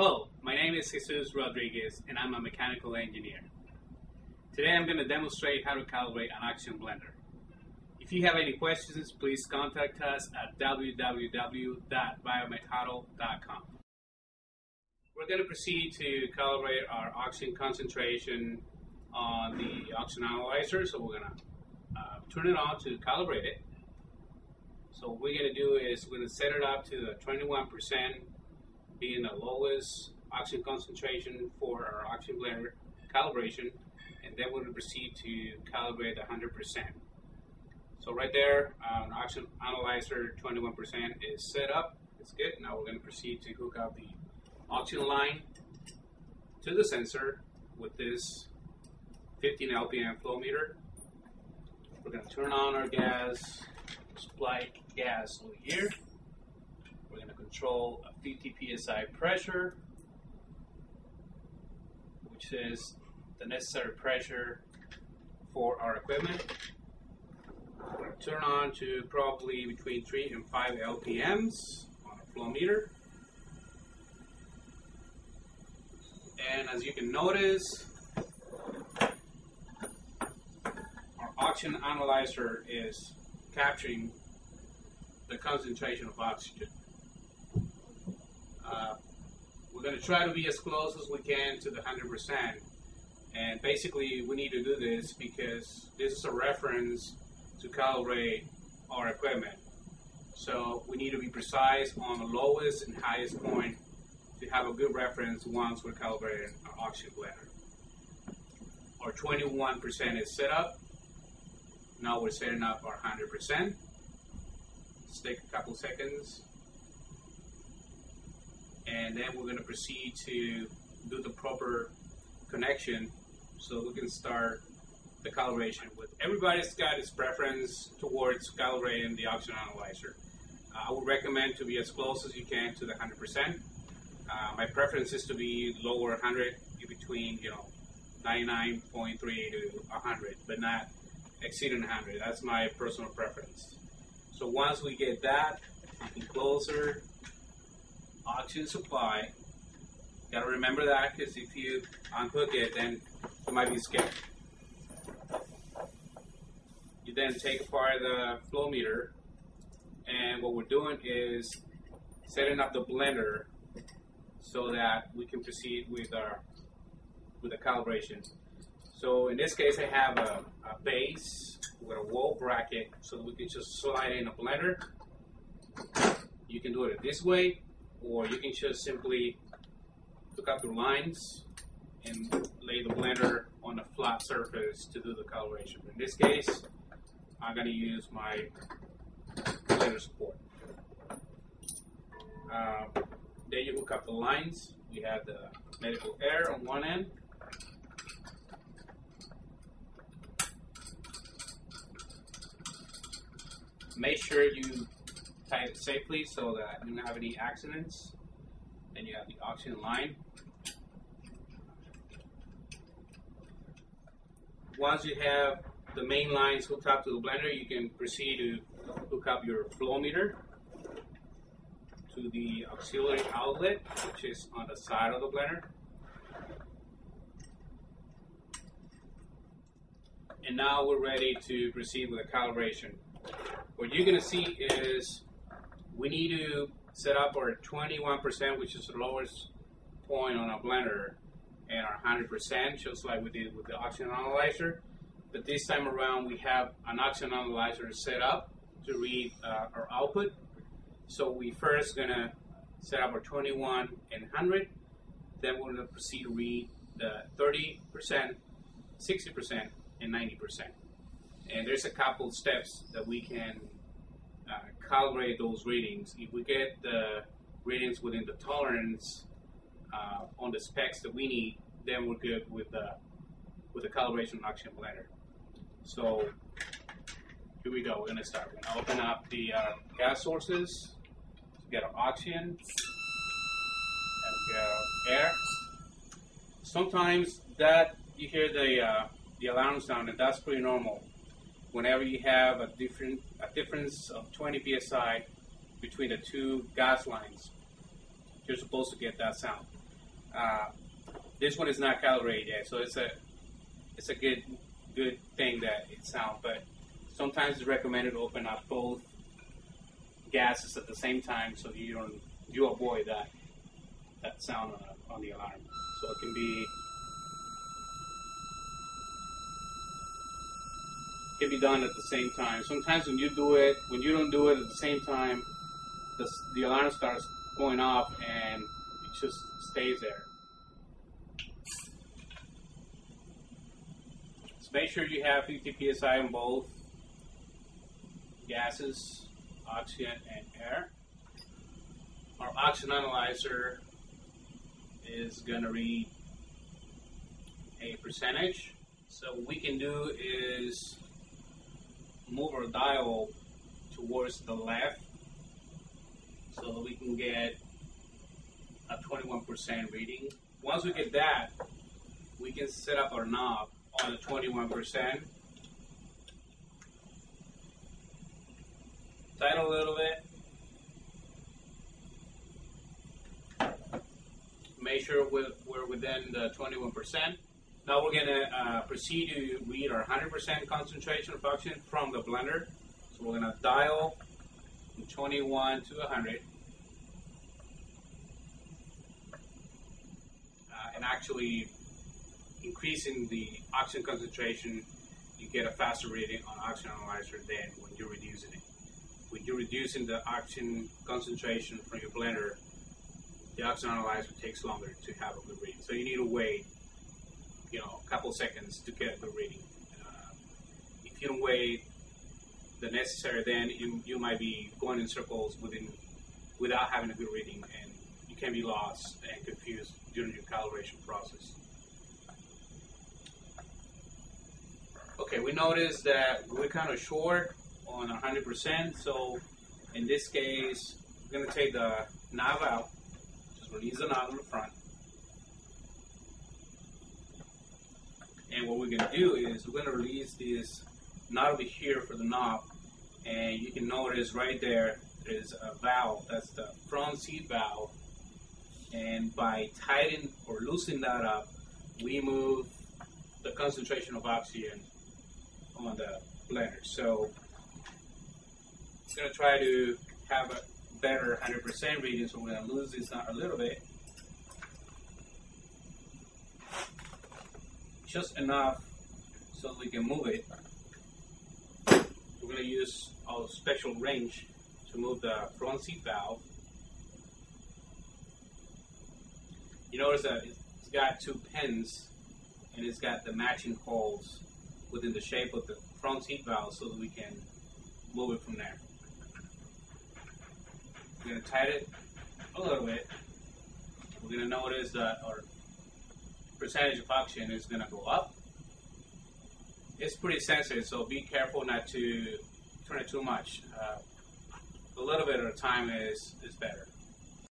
Hello, my name is Jesus Rodriguez and I'm a mechanical engineer. Today I'm going to demonstrate how to calibrate an oxygen blender. If you have any questions, please contact us at www.biomedhuddle.com. We're going to proceed to calibrate our oxygen concentration on the oxygen analyzer, so we're going to turn it on to calibrate it. So what we're going to do is we're going to set it up to the 21%, being the lowest oxygen concentration for our oxygen blender calibration, and then we're going to proceed to calibrate the 100%. So right there, an oxygen analyzer 21% is set up. It's good. Now we're going to proceed to hook up the oxygen line to the sensor with this 15 LPM flow meter. We're going to turn on our gas, supply gas over here. We're going to control a 50 psi pressure, which is the necessary pressure for our equipment. We're going to turn on to probably between 3 and 5 LPMs on a flow meter. And as you can notice, our oxygen analyzer is capturing the concentration of oxygen. We're going to try to be as close as we can to the 100%, and basically we need to do this because this is a reference to calibrate our equipment. So we need to be precise on the lowest and highest point to have a good reference once we're calibrating our oxygen blender. Our 21% is set up. Now we're setting up our 100%. Let's take a couple seconds. And then we're going to proceed to do the proper connection so we can start the calibration. With everybody's got its preference towards calibrating the oxygen analyzer. I would recommend to be as close as you can to the 100%. My preference is to be lower 100, in between 99.3 to 100, but not exceeding 100. That's my personal preference. So once we get that, we can closer oxygen supply. Gotta remember that, because if you unhook it, then you might be scared. You then take apart the flow meter, and what we're doing is setting up the blender so that we can proceed with the calibration. So in this case, I have a base with a wall bracket so that we can just slide in a blender. You can do it this way, or you can just simply hook up the lines and lay the blender on a flat surface to do the calibration. In this case, I'm going to use my blender support. There you hook up the lines. We have the medical air on one end. Make sure you tie it safely so that you don't have any accidents. Then you have the oxygen line. Once you have the main lines hooked up to the blender, you can proceed to hook up your flow meter to the auxiliary outlet, which is on the side of the blender. And now we're ready to proceed with the calibration. What you're going to see is we need to set up our 21%, which is the lowest point on our blender, and our 100%, just like we did with the oxygen analyzer. But this time around, we have an oxygen analyzer set up to read our output. So we first going to set up our 21 and 100. Then we're going to proceed to read the 30%, 60%, and 90%. And there's a couple steps that we can calibrate those readings. If we get the readings within the tolerance on the specs that we need, then we're good with the calibration oxygen blender. So here we go. We're going to start. We're going to open up the gas sources to get our oxygen and get our air. Sometimes that you hear the alarm sound, and that's pretty normal. Whenever you have a difference of 20 psi between the two gas lines, you're supposed to get that sound. This one is not calibrated yet, so it's a good thing that it sounds. But sometimes it's recommended to open up both gases at the same time, so you avoid that sound on the alarm. So it can be done at the same time. Sometimes when you don't do it at the same time, the alarm starts going off and it just stays there. So make sure you have 50 psi on both gases, oxygen and air. Our oxygen analyzer is going to read a percentage. So what we can do is move our dial towards the left so that we can get a 21% reading. Once we get that, we can set up our knob on the 21%. Tighten a little bit. Make sure we're within the 21%. Now we're going to proceed to read our 100% concentration of oxygen from the blender. So we're going to dial from 21 to 100. And actually increasing the oxygen concentration, you get a faster reading on oxygen analyzer than when you're reducing it. When you're reducing the oxygen concentration from your blender, the oxygen analyzer takes longer to have a good reading. So you need to wait, a couple seconds to get a good reading. If you don't wait the necessary, then you might be going in circles without having a good reading, and you can be lost and confused during your calibration process. Okay, we noticed that we're kind of short on 100%, so in this case, we're going to take the knob out, just release the knob in the front. And what we're going to do is we're going to release this knot over here for the knob, and you can notice right there is a valve. That's the front seat valve, and by tightening or loosening that up, we move the concentration of oxygen on the blender. So I'm going to try to have a better 100% reading, so we're going to lose this knot a little bit. Just enough so we can move it. We're going to use our special wrench to move the front seat valve. You notice that it's got two pins and it's got the matching holes within the shape of the front seat valve so that we can move it from there. We're going to tighten it a little bit. We're going to notice that our percentage of oxygen is going to go up. It's pretty sensitive, so be careful not to turn it too much. A little bit at a time is better.